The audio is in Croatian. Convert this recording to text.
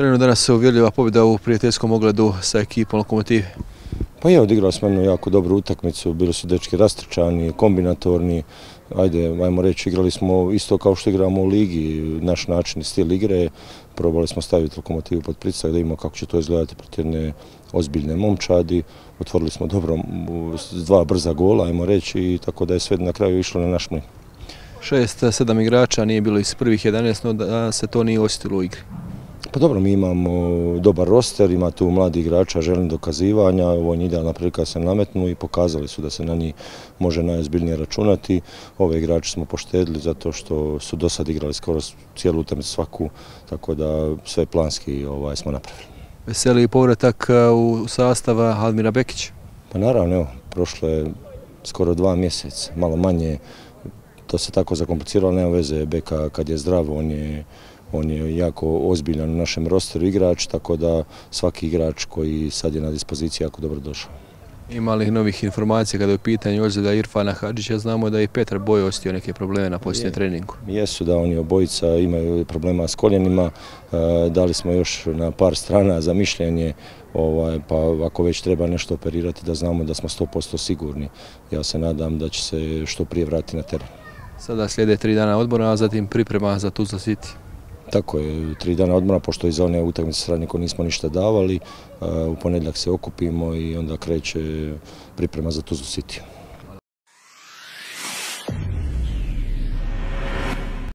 Trenutno danas se uvjerljiva pobjeda u prijateljskom ogledu sa ekipom Lokomotive. Pa je, odigrali smo jednu jako dobru utakmicu, bili su dečki rastrčani, kombinatorni, ajmo reći, igrali smo isto kao što igramo u ligi, naš način i stil igre, probali smo staviti Lokomotivu pod pritisak da imamo kako će to izgledati protiv jedne ozbiljne momčadi, otvorili smo dobro dva brza gola, ajmo reći, i tako da je sve na kraju išlo na naš mlin. 6-7 igrača nije bilo iz prvih 11, no da se to nije osjetilo u igri. Pa dobro, mi imamo dobar roster, ima tu mladi igrača, želim dokazivanja, ovo je idealna prilika da se nametnu i pokazali su da se na njih može najozbiljnije računati. Ove igrače smo poštedili zato što su do sad igrali skoro cijelu utakmicu svaku, tako da sve planski smo napravili. Veseli povratak u sastava Admira Bekića? Pa naravno, evo, prošlo je skoro 2 mjeseca, malo manje, to se tako zakompliciralo, nema veze, Beka kad je zdrav, on je jako ozbiljan u našem rosteru igrač, tako da svaki igrač koji sad je na dispoziciji jako dobro došao. Ima li novih informacija kada je u pitanju ozljeda Irfana Hadžića? Znamo da je i Petar Boj osjetio neke probleme na posljednjem treningu. Jesu da oni obojica imaju problema s koljenima, dali smo još na par strana za mišljenje, pa ako već treba nešto operirati da znamo da smo 100% sigurni. Ja se nadam da će se što prije vratiti na teren. Sada slijede 3 dana odmora, a zatim priprema za Tuzla City. Tako je, 3 dana odmora, pošto iz one utakmice s Radnikom nismo ništa davali, u ponedjeljak se okupimo i onda kreće priprema za Tuzlu City.